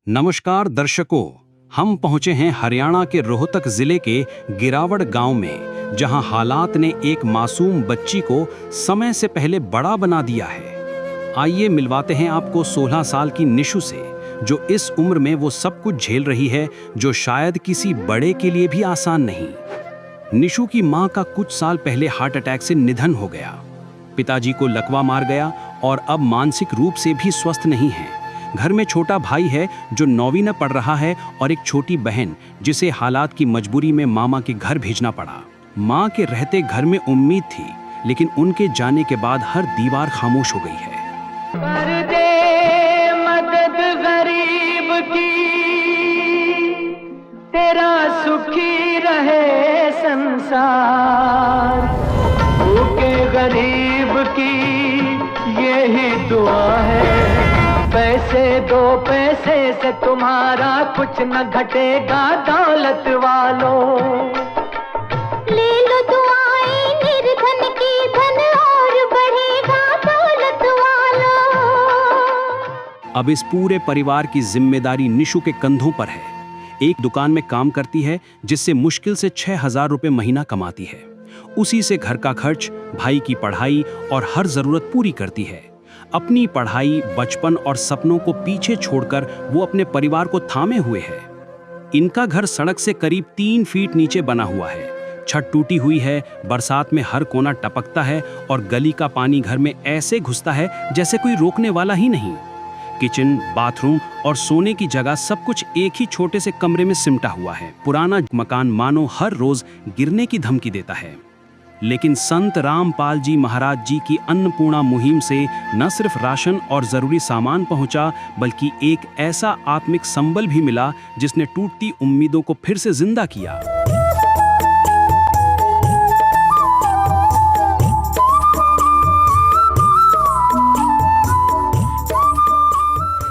नमस्कार दर्शकों, हम पहुंचे हैं हरियाणा के रोहतक जिले के गिरावड़ गांव में, जहां हालात ने एक मासूम बच्ची को समय से पहले बड़ा बना दिया है। आइए मिलवाते हैं आपको 16 साल की निशु से, जो इस उम्र में वो सब कुछ झेल रही है जो शायद किसी बड़े के लिए भी आसान नहीं। निशु की मां का कुछ साल पहले हार्ट अटैक से निधन हो गया। पिताजी को लकवा मार गया और अब मानसिक रूप से भी स्वस्थ नहीं है। घर में छोटा भाई है जो 9वीं में पढ़ रहा है और एक छोटी बहन जिसे हालात की मजबूरी में मामा के घर भेजना पड़ा। माँ के रहते घर में उम्मीद थी, लेकिन उनके जाने के बाद हर दीवार खामोश हो गई है। कर दे मदद गरीब की, तेरा सुखी रहे संसार। भूखे गरीब की यही दुआ है, पैसे दो पैसे से तुम्हारा कुछ न घटेगा दौलत वालों। ले लो दुआएं निर्धन की, धन और बढ़ेगा दौलत वालों। अब इस पूरे परिवार की जिम्मेदारी निशु के कंधों पर है। एक दुकान में काम करती है जिससे मुश्किल से 6,000 रुपए महीना कमाती है। उसी से घर का खर्च, भाई की पढ़ाई और हर जरूरत पूरी करती है। अपनी पढ़ाई, बचपन और सपनों को पीछे छोड़कर वो अपने परिवार को थामे हुए है। इनका घर सड़क से करीब 3 फीट नीचे बना हुआ है। छत टूटी हुई है, बरसात में हर कोना टपकता है और गली का पानी घर में ऐसे घुसता है जैसे कोई रोकने वाला ही नहीं। किचन, बाथरूम और सोने की जगह सब कुछ एक ही छोटे से कमरे में सिमटा हुआ है। पुराना मकान मानो हर रोज गिरने की धमकी देता है। लेकिन संत रामपाल जी महाराज जी की अन्नपूर्णा मुहिम से न सिर्फ राशन और जरूरी सामान पहुंचा, बल्कि एक ऐसा आत्मिक संबल भी मिला जिसने टूटती उम्मीदों को फिर से जिंदा किया।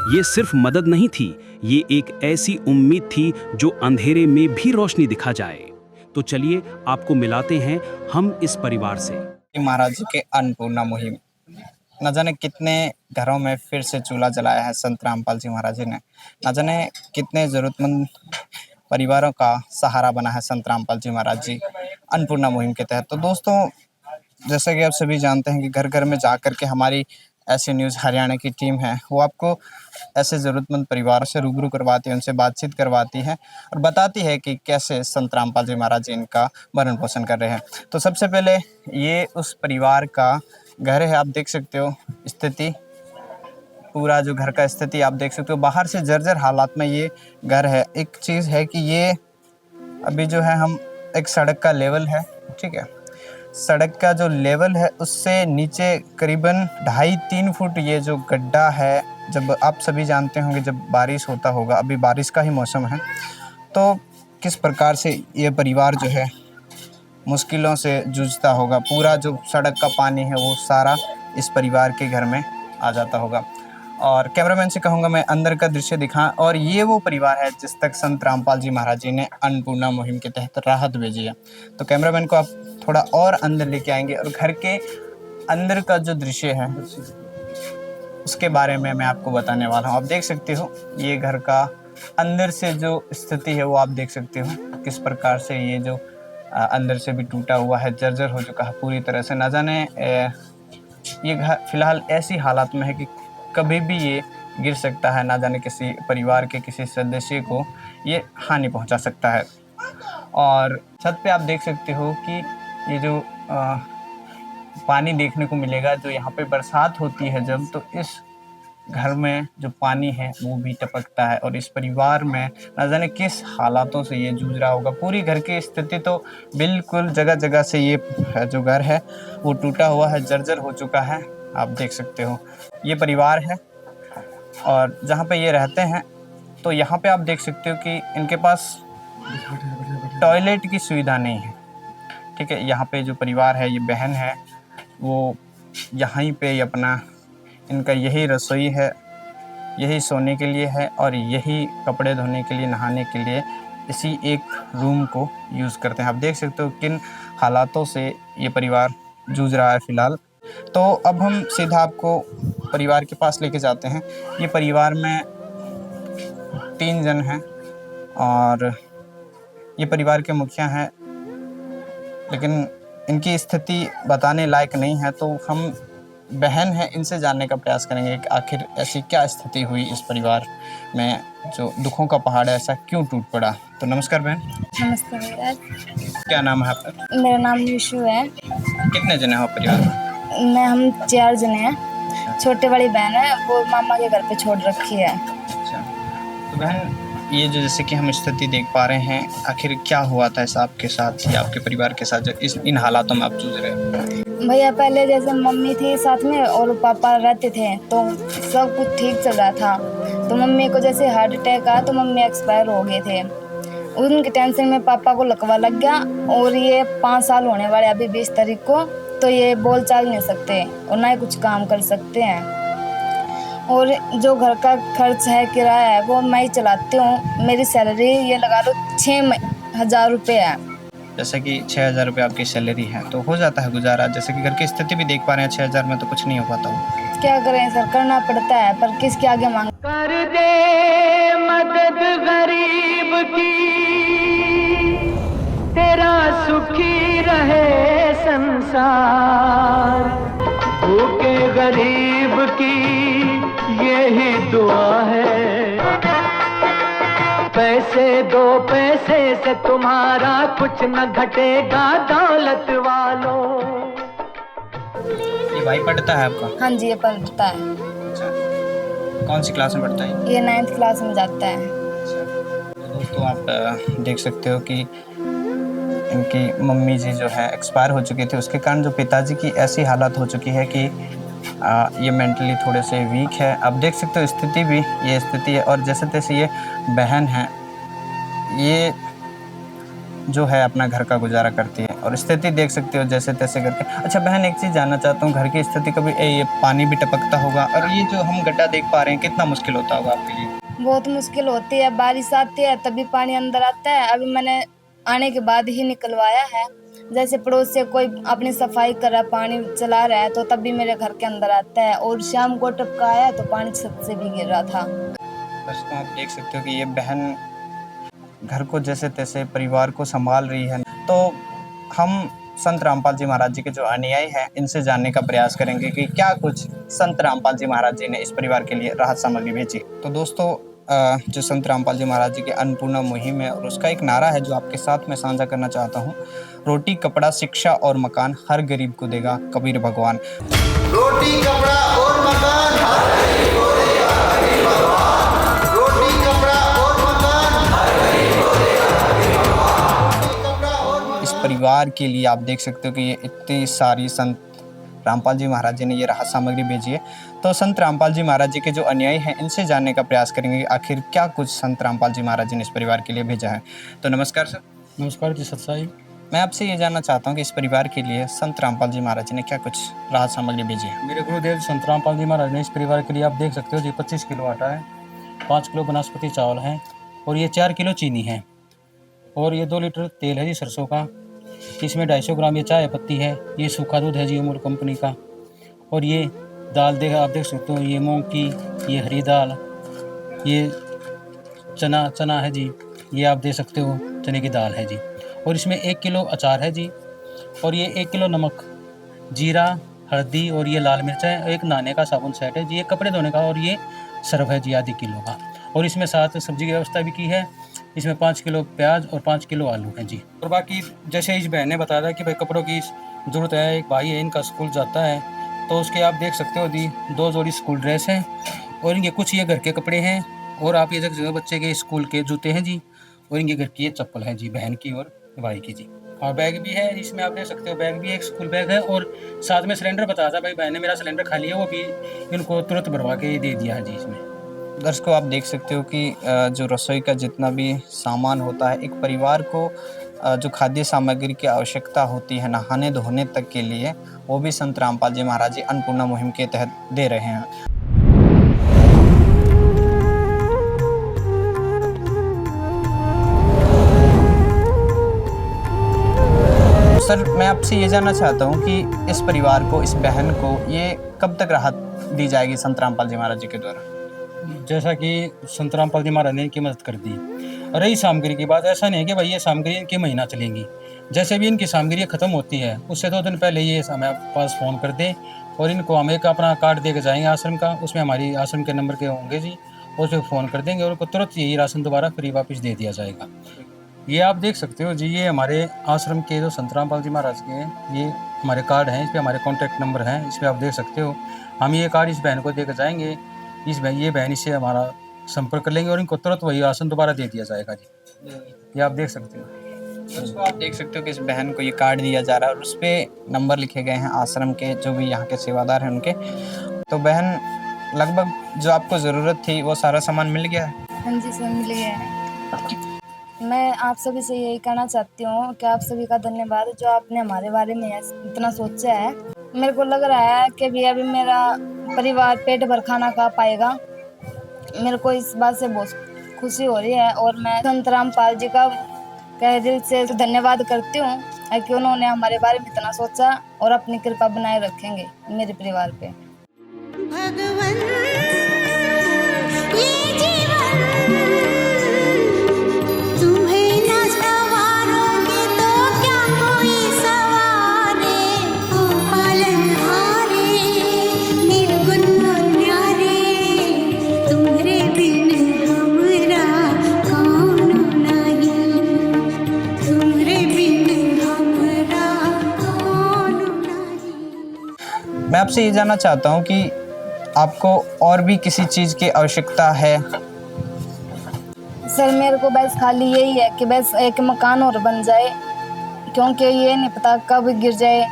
ये सिर्फ मदद नहीं थी, ये एक ऐसी उम्मीद थी जो अंधेरे में भी रोशनी दिखा जाए। तो चलिए आपको मिलाते हैं हम इस परिवार से। महाराज जी के अन्नपूर्णा मुहिम, न जाने कितने घरों में फिर से चूल्हा जलाया है संत रामपाल जी महाराज जी ने। न जाने कितने जरूरतमंद परिवारों का सहारा बना है संत रामपाल जी महाराज जी अन्नपूर्णा मुहिम के तहत। तो दोस्तों, जैसे कि आप सभी जानते हैं कि घर घर में जा कर के हमारी ऐसी न्यूज़ हरियाणा की टीम है, वो आपको ऐसे ज़रूरतमंद परिवारों से रूबरू करवाती है, उनसे बातचीत करवाती है और बताती है कि कैसे संत रामपाल जी महाराज जी इनका भरण पोषण कर रहे हैं। तो सबसे पहले ये उस परिवार का घर है। आप देख सकते हो स्थिति, पूरा जो घर का स्थिति आप देख सकते हो। बाहर से जर्जर हालात में ये घर है। एक चीज़ है कि ये अभी जो है, हम एक सड़क का लेवल है, ठीक है, सड़क का जो लेवल है उससे नीचे करीबन 2.5-3 फुट ये जो गड्ढा है। जब आप सभी जानते होंगे जब बारिश होता होगा, अभी बारिश का ही मौसम है, तो किस प्रकार से ये परिवार जो है मुश्किलों से जूझता होगा। पूरा जो सड़क का पानी है वो सारा इस परिवार के घर में आ जाता होगा। और कैमरामैन से कहूँगा मैं अंदर का दृश्य दिखाएं। और ये वो परिवार है जिस तक संत रामपाल जी महाराज जी ने अन्नपूर्णा मुहिम के तहत राहत भेजी है। तो कैमरामैन को आप थोड़ा और अंदर लेके आएंगे और घर के अंदर का जो दृश्य है उसके बारे में मैं आपको बताने वाला हूँ। आप देख सकते हो ये घर का अंदर से जो स्थिति है वो आप देख सकते हो किस प्रकार से ये जो अंदर से भी टूटा हुआ है, जर्जर हो चुका है पूरी तरह से। न जाने ये घर फिलहाल ऐसी हालत में है कि कभी भी ये गिर सकता है। ना जाने किसी परिवार के किसी सदस्य को ये हानि पहुंचा सकता है। और छत पे आप देख सकते हो कि ये जो पानी देखने को मिलेगा, जो यहाँ पे बरसात होती है जब, तो इस घर में जो पानी है वो भी टपकता है। और इस परिवार में ना जाने किस हालातों से ये जूझ रहा होगा। पूरी घर की स्थिति तो बिल्कुल जगह जगह से ये जो घर है वो टूटा हुआ है, जर्जर हो चुका है। आप देख सकते हो ये परिवार है और जहाँ पे ये रहते हैं, तो यहाँ पे आप देख सकते हो कि इनके पास टॉयलेट की सुविधा नहीं है, ठीक है। यहाँ पे जो परिवार है, ये बहन है, वो यहीं पे अपना इनका यही रसोई है, यही सोने के लिए है और यही कपड़े धोने के लिए, नहाने के लिए इसी एक रूम को यूज़ करते हैं। आप देख सकते हो किन हालातों से ये परिवार जूझ रहा है फ़िलहाल। तो अब हम सीधा आपको परिवार के पास लेके जाते हैं। ये परिवार में 3 जन हैं और ये परिवार के मुखिया हैं, लेकिन इनकी स्थिति बताने लायक नहीं है। तो हम बहन हैं, इनसे जानने का प्रयास करेंगे कि आखिर ऐसी क्या स्थिति हुई इस परिवार में, जो दुखों का पहाड़ ऐसा क्यों टूट पड़ा। तो नमस्कार बहन। नमस्ते भैया, क्या नाम है आपका? मेरा नाम निशु है। कितने जने हो परिवार में? हम 4 जने हैं। छोटे वाली बहन है, वो मामा के घर पे छोड़ रखी है। अच्छा, तो बहन ये जो जैसे कि हम स्थिति देख पा रहे हैं, आखिर क्या हुआ था ऐसा आपके साथ या आपके परिवार के साथ जो इन हालातों में आप जूझ रहे हो? भैया पहले जैसे मम्मी थी साथ में और पापा रहते थे तो सब कुछ ठीक चल रहा था। तो मम्मी को जैसे हार्ट अटैक आया तो मम्मी एक्सपायर हो गए थे। उनके टेंशन में पापा को लकवा लग गया और ये 5 साल होने वाले अभी 20 तारीख को। तो ये बोल चाल नहीं सकते और ना ही कुछ काम कर सकते हैं। और जो घर का खर्च है, किराया है, वो मैं ही चलाती हूँ। मेरी सैलरी ये लगा लो 6,000 रुपये है। जैसे कि 6,000 रुपये आपकी सैलरी है तो हो जाता है गुजारा। जैसे कि घर की स्थिति भी देख पा रहे हैं, 6,000 में तो कुछ नहीं हो पाता हो। क्या करें सर, करना पड़ता है, पर किसके आगे मांग। कर दे मदद गरीब की, तेरा सुखी रहे संसार। भूखे गरीब की यही दुआ है। पैसे दो, पैसे से तुम्हारा कुछ न घटेगा दौलत वालों। ये भाई पढ़ता है आपका? हाँ जी, ये पढ़ता है। अच्छा, कौन सी क्लास में पढ़ता है? ये 9th क्लास में जाता है। तो दोस्तों आप देख सकते हो कि इनकी मम्मी जी जो है एक्सपायर हो चुकी थी। उसके कारण जो पिताजी की ऐसी हालत हो चुकी है कि ये मेंटली थोड़े से वीक है। आप देख सकते हो स्थिति भी ये स्थिति है। और जैसे तैसे ये बहन है, ये जो है अपना घर का गुजारा करती है और स्थिति देख सकते हो जैसे तैसे करके। अच्छा बहन, एक चीज़ जानना चाहता हूँ, घर की स्थिति कभी ये पानी भी टपकता होगा और ये जो हम गड्ढा देख पा रहे हैं कितना मुश्किल होता होगा आपके लिए? बहुत मुश्किल होती है, बारिश आती है तभी पानी अंदर आता है। अभी मैंने आने के बाद ही निकलवाया है। जैसे पड़ोस से कोई अपनी सफाई कर रहा, पानी चला रहा है तो तब भी मेरे घर के अंदर आता है। और शाम को टपका आया तो पानी छत से भी गिर रहा था। दोस्तों आप देख सकते हो कि ये बहन घर को जैसे तैसे परिवार को संभाल रही है। तो हम संत रामपाल जी महाराज जी के जो अनुयायी हैं इनसे जानने का प्रयास करेंगे कि क्या कुछ संत रामपाल जी महाराज जी ने इस परिवार के लिए राहत सामग्री भेजी। तो दोस्तों जो संत रामपाल जी महाराज जी की अन्नपूर्णा मुहिम है और उसका एक नारा है जो आपके साथ मैं साझा करना चाहता हूँ। रोटी कपड़ा शिक्षा और मकान हर गरीब को देगा कबीर भगवान। रोटी कपड़ा और मकान हर गरीब को देगा कबीर भगवान। रोटी कपड़ा और मकान हर गरीब को देगा कबीर भगवान। इस परिवार के लिए आप देख सकते हो कि ये इतनी सारी संत रामपाल जी महाराज जी ने ये राहत सामग्री भेजी है। तो संत रामपाल जी महाराज जी के जो अनुयायी हैं इनसे जानने का प्रयास करेंगे कि आखिर क्या कुछ संत रामपाल जी महाराज जी ने इस परिवार के लिए भेजा है। तो नमस्कार सर। नमस्कार जी, सत्साई। मैं आपसे ये जानना चाहता हूँ कि इस परिवार के लिए संत रामपाल जी महाराज जी ने क्या कुछ राहत सामग्री भेजी है। मेरे गुरुदेव संत रामपाल जी महाराज ने इस परिवार के लिए आप देख सकते हो जी 25 किलो आटा है, 5 किलो वनस्पति चावल है और ये 4 किलो चीनी है और ये 2 लीटर तेल है जी सरसों का। इसमें 250 ग्राम ये चाय पत्ती है, ये सूखा दूध है जी अमूल कंपनी का। और ये दाल आप देख सकते हो, ये मूंग की, ये हरी दाल, ये चना है जी, ये आप देख सकते हो चने की दाल है जी। और इसमें 1 किलो अचार है जी और ये 1 किलो नमक, जीरा, हल्दी और ये लाल मिर्च है। एक नहाने का साबुन सेट है जी, ये कपड़े धोने का और ये सर्फ है जी आधी किलो का। और इसमें साथ सब्जी की व्यवस्था भी की है। इसमें 5 किलो प्याज और 5 किलो आलू हैं जी। और बाकी जैसे इस बहन ने बताया था कि भाई कपड़ों की ज़रूरत है, एक भाई है इनका स्कूल जाता है तो उसके आप देख सकते हो जी 2 जोड़ी स्कूल ड्रेस हैं और इनके कुछ ये घर के कपड़े हैं और आप ये देख सकते हो बच्चे के स्कूल के जूते हैं जी और इनके घर की ये चप्पल है जी, बहन की और भाई की जी। और बैग भी है, इसमें आप देख सकते हो बैग भी एक स्कूल बैग है और साथ में सिलेंडर बताया था भाई बहन ने मेरा सिलेंडर खाली है, वो भी इनको तुरंत भरवा के दे दिया है जी। इसमें दर्शकों आप देख सकते हो कि जो रसोई का जितना भी सामान होता है, एक परिवार को जो खाद्य सामग्री की आवश्यकता होती है नहाने धोने तक के लिए, वो भी संत रामपाल जी महाराज जी अन्नपूर्णा मुहिम के तहत दे रहे हैं। सर मैं आपसे ये जानना चाहता हूँ कि इस परिवार को, इस बहन को ये कब तक राहत दी जाएगी संत रामपाल जी महाराज जी के द्वारा? जैसा कि संत रामपाल जी महाराज ने इनकी मदद कर दी। रही सामग्री की बात, ऐसा नहीं है कि भाई ये सामग्री इनकी महीना चलेंगी। जैसे भी इनकी सामग्री खत्म होती है उससे 2 दिन पहले ये हमें पास फ़ोन कर दें और इनको हम एक अपना कार्ड दे के जाएंगे आश्रम का, उसमें हमारी आश्रम के नंबर के होंगे जी, उस पर फ़ोन कर देंगे और उनको तुरंत यही राशन दोबारा फ्री वापस दे दिया जाएगा। ये आप देख सकते हो जी, ये हमारे आश्रम के जो संत रामपाल जी महाराज के हैं, ये हमारे कार्ड हैं, इस पर हमारे कॉन्टैक्ट नंबर हैं, इस पर आप देख सकते हो। हम ये कार्ड इस बहन को दे कर जाएंगे, ये बहन इससे हमारा संपर्क कर लेंगे और इनको तुरंत वही राशन दोबारा दे दिया जाएगा जी। ये आप देख सकते हो। दोस्तों आप देख सकते हो कि इस बहन को ये कार्ड दिया जा रहा है और उस पर नंबर लिखे गए हैं आश्रम के जो भी यहाँ के सेवादार हैं उनके। तो बहन, लगभग जो आपको ज़रूरत थी वो सारा सामान मिल गया है? हाँ जी सर, मिल गया है। मैं आप सभी से यही कहना चाहती हूँ कि आप सभी का धन्यवाद जो आपने हमारे बारे में इतना सोचा है। मेरे को लग रहा है कि भी अभी मेरा परिवार पेट भर खाना खा पाएगा। मेरे को इस बात से बहुत खुशी हो रही है और मैं संत रामपाल जी का तहे दिल से धन्यवाद करती हूँ कि उन्होंने हमारे बारे में इतना सोचा और अपनी कृपा बनाए रखेंगे मेरे परिवार पे। भगवन ये जीवन तुम्हें न सवारोगे तो क्या कोई सवारे, ओ पालनहारे निर्गुण न्यारे, तुम्हारे बिन हमरा कौन नहीं, तुम्हारे बिन हमरा कौन नहीं। मैं आपसे ये जानना चाहता हूँ कि आपको और भी किसी चीज़ की आवश्यकता है? सर मेरे को बस खाली यही है कि बस एक मकान और बन जाए, क्योंकि ये नहीं पता कब गिर जाए।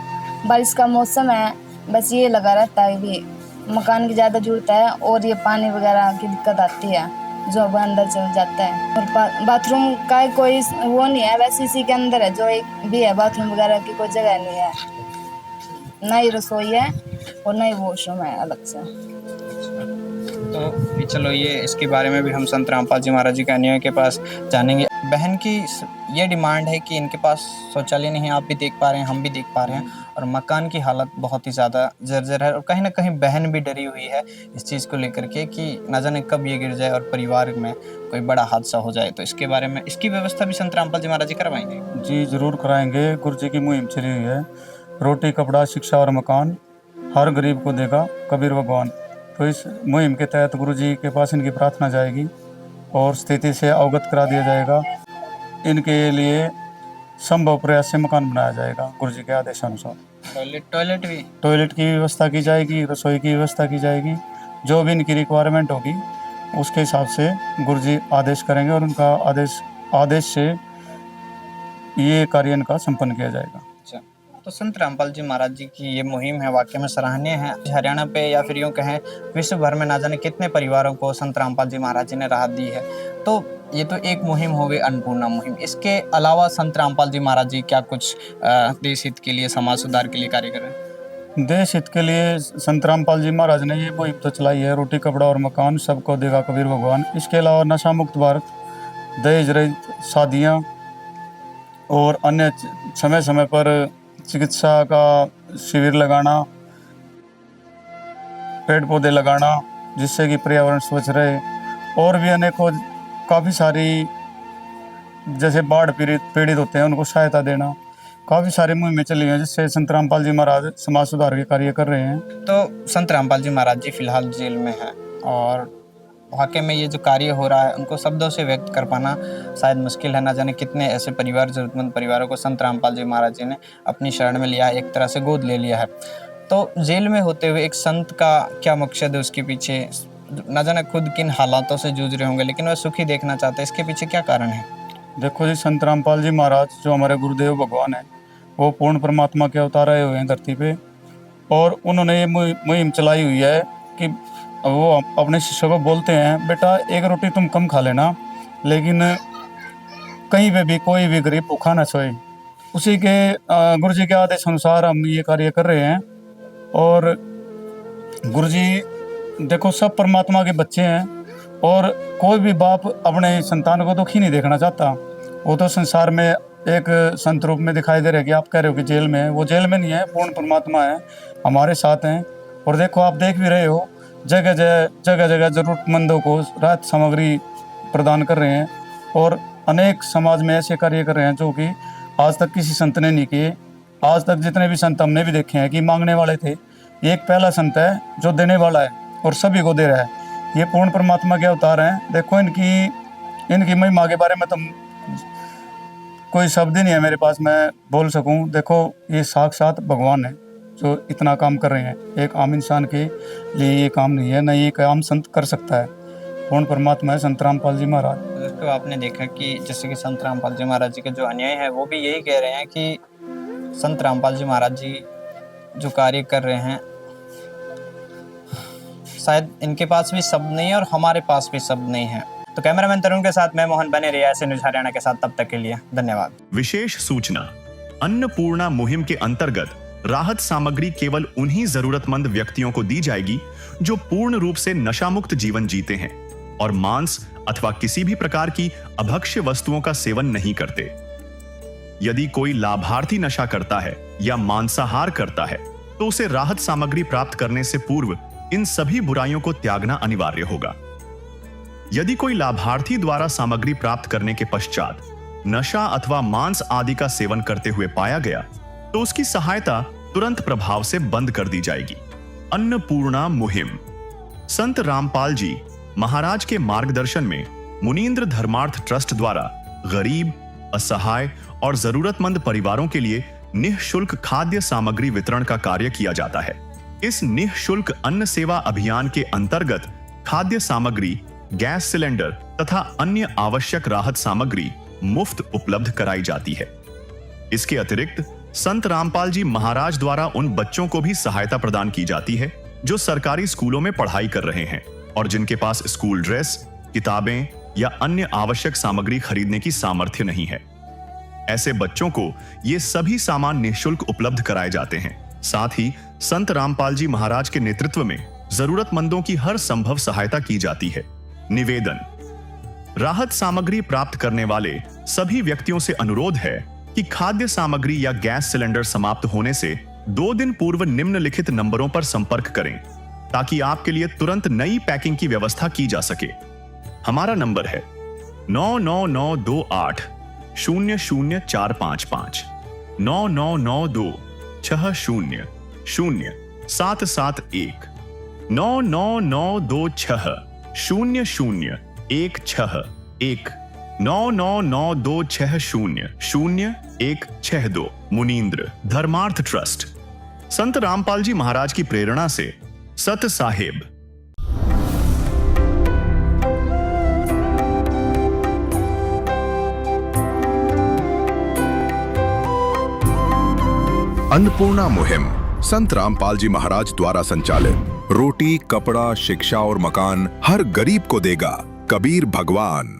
बारिश का मौसम है, बस ये लगा रहता है भी मकान की ज़्यादा जरूरत है और ये पानी वगैरह की दिक्कत आती है जो अब अंदर चल जाता है। और बाथरूम का कोई वो नहीं है, वैसे इसी के अंदर है जो एक भी है, बाथरूम वगैरह की कोई जगह नहीं है, ना ही रसोई है और ना ही वॉशरूम है अलग से। तो चलो इसके बारे में भी हम संत रामपाल जी महाराज जी के अन्याय के पास जानेंगे। बहन की ये डिमांड है कि इनके पास शौचालय नहीं है, आप भी देख पा रहे हैं, हम भी देख पा रहे हैं, और मकान की हालत बहुत ही ज़्यादा जर्जर है और कहीं ना कहीं बहन भी डरी हुई है इस चीज़ को लेकर के कि न जाने कब ये गिर जाए और परिवार में कोई बड़ा हादसा हो जाए। तो इसके बारे में इसकी व्यवस्था भी संत रामपाल जी महाराज जी करवाएंगे जी, ज़रूर कराएंगे। गुरु जी की मुहिम चली हुई है, रोटी कपड़ा शिक्षा और मकान हर गरीब को देगा कबीर भगवान। तो इस मुहिम के तहत गुरु जी के पास इनकी प्रार्थना जाएगी और स्थिति से अवगत करा दिया जाएगा। इनके लिए संभव प्रयास से मकान बनाया जाएगा गुरु जी के आदेशानुसार। टॉयलेट की व्यवस्था की जाएगी, रसोई की व्यवस्था की जाएगी, जो भी इनकी रिक्वायरमेंट होगी उसके हिसाब से गुरु जी आदेश करेंगे और उनका आदेश से ये कार्य इनका संपन्न किया जाएगा। तो संत रामपाल जी महाराज जी की ये मुहिम है वाकई में सराहनीय है। हरियाणा पे या फिर यूँ कहें विश्व भर में ना जाने कितने परिवारों को संत रामपाल जी महाराज जी ने राहत दी है। तो ये तो एक मुहिम हो गई, अन्नपूर्णा मुहिम। इसके अलावा संत रामपाल जी महाराज जी क्या कुछ देश हित के लिए, समाज सुधार के लिए कार्य कर रहे हैं? देश हित के लिए संत रामपाल जी महाराज ने ये मुहिम तो चलाई है, रोटी कपड़ा और मकान सबको देगा कबीर भगवान। इसके अलावा नशा मुक्त भारत, दहेज रहित शादियाँ और अन्य समय समय पर चिकित्सा का शिविर लगाना, पेड़ पौधे लगाना जिससे कि पर्यावरण स्वच्छ रहे, और भी अनेकों काफ़ी सारी जैसे बाढ़ पीड़ित होते हैं उनको सहायता देना, काफ़ी सारी मुहिमें चली हैं जिससे संत रामपाल जी महाराज समाज सुधार के कार्य कर रहे हैं। तो संत रामपाल जी महाराज जी फिलहाल जेल में हैं और वाकई में ये जो कार्य हो रहा है उनको शब्दों से व्यक्त कर पाना शायद मुश्किल है। ना जाने कितने ऐसे परिवार, ज़रूरतमंद परिवारों को संत रामपाल जी महाराज जी ने अपनी शरण में लिया है, एक तरह से गोद ले लिया है। तो जेल में होते हुए एक संत का क्या मकसद है, उसके पीछे ना जाने खुद किन हालातों से जूझ रहे होंगे, लेकिन वह सुखी देखना चाहते हैं, इसके पीछे क्या कारण है? देखो जी, संत रामपाल जी महाराज जो हमारे गुरुदेव भगवान हैं, वो पूर्ण परमात्मा के अवतार आए हुए हैं धरती पे, और उन्होंने ये मुहिम चलाई हुई है कि वो अपने शिष्यों को बोलते हैं, बेटा एक रोटी तुम कम खा लेना, लेकिन कहीं पे भी कोई भी गरीब भूखा ना सोए। उसी के गुरु जी के आदेश अनुसार हम ये कार्य कर रहे हैं। और गुरु जी देखो सब परमात्मा के बच्चे हैं और कोई भी बाप अपने संतान को दुखी नहीं देखना चाहता। वो तो संसार में एक संत रूप में दिखाई दे रहे कि आप कह रहे हो कि जेल में है, वो जेल में नहीं है, पूर्ण परमात्मा है, हमारे साथ हैं। और देखो आप देख भी रहे हो जगह जगह जरूरतमंदों को राहत सामग्री प्रदान कर रहे हैं और अनेक समाज में ऐसे कार्य कर रहे हैं जो कि आज तक किसी संत ने नहीं किए। आज तक जितने भी संत हमने भी देखे हैं कि मांगने वाले थे, एक पहला संत है जो देने वाला है और सभी को दे रहा है। ये पूर्ण परमात्मा के अवतार हैं। देखो इनकी महिमा के बारे में तो कोई शब्द ही नहीं है मेरे पास मैं बोल सकूं। देखो ये साक्षात भगवान है जो इतना काम कर रहे हैं। एक आम इंसान के लिए ये काम नहीं है, न ये एक आम संत कर सकता है। पूर्ण परमात्मा है संत रामपाल जी महाराज। तो आपने देखा कि जैसे कि संत रामपाल जी महाराज जी के जो अन्याय है वो भी यही कह रहे हैं कि संत रामपाल जी महाराज जी जो कार्य कर रहे हैं शायद इनके पास भी शब्द नहीं है और हमारे पास भी शब्द नहीं है। तो कैमरामैन तरुण के साथ मैं मोहन बने रहिए ऐसे न्यूज़ हरियाणा के साथ। तब तक के लिए धन्यवाद। विशेष सूचना, अन्नपूर्णा मुहिम के अंतर्गत राहत सामग्री केवल उन्हीं जरूरतमंद व्यक्तियों को दी जाएगी जो पूर्ण रूप से नशा मुक्त जीवन जीते हैं और मांस अथवा किसी भी प्रकार की अभक्ष्य वस्तुओं का सेवन नहीं करते। यदि कोई लाभार्थी नशा करता है या मांसाहार करता है तो उसे राहत सामग्री प्राप्त करने से पूर्व इन सभी बुराइयों को त्यागना अनिवार्य होगा। यदि कोई लाभार्थी द्वारा सामग्री प्राप्त करने के पश्चात नशा अथवा मांस आदि का सेवन करते हुए पाया गया तो उसकी सहायता तुरंत प्रभाव से बंद कर दी जाएगी। अन्नपूर्णा मुहिम संत रामपाल जी महाराज के मार्गदर्शन में मुनींद्र धर्मार्थ ट्रस्ट द्वारा गरीब, असहाय और जरूरतमंद परिवारों के लिए निःशुल्क खाद्य सामग्री वितरण का कार्य किया जाता है। इस निःशुल्क अन्न सेवा अभियान के अंतर्गत खाद्य सामग्री, गैस सिलेंडर तथा अन्य आवश्यक राहत सामग्री मुफ्त उपलब्ध कराई जाती है। इसके अतिरिक्त संत रामपाल जी महाराज द्वारा उन बच्चों को भी सहायता प्रदान की जाती है जो सरकारी स्कूलों में पढ़ाई कर रहे हैं और जिनके पास स्कूल ड्रेस, किताबें या अन्य आवश्यक सामग्री खरीदने की सामर्थ्य नहीं है। ऐसे बच्चों को ये सभी सामान निःशुल्क उपलब्ध कराए जाते हैं। साथ ही संत रामपाल जी महाराज के नेतृत्व में जरूरतमंदों की हर संभव सहायता की जाती है। निवेदन, राहत सामग्री प्राप्त करने वाले सभी व्यक्तियों से अनुरोध है कि खाद्य सामग्री या गैस सिलेंडर समाप्त होने से 2 दिन पूर्व निम्नलिखित नंबरों पर संपर्क करें ताकि आपके लिए तुरंत नई पैकिंग की व्यवस्था की जा सके। हमारा नंबर है 99928 00455 9992 60 0771 99926 0016 99926000162 मुनींद्र धर्मार्थ ट्रस्ट। संत रामपाल जी महाराज की प्रेरणा से सत साहेब। अन्नपूर्णा मुहिम संत रामपाल जी महाराज द्वारा संचालित। रोटी, कपड़ा, शिक्षा और मकान हर गरीब को देगा कबीर भगवान।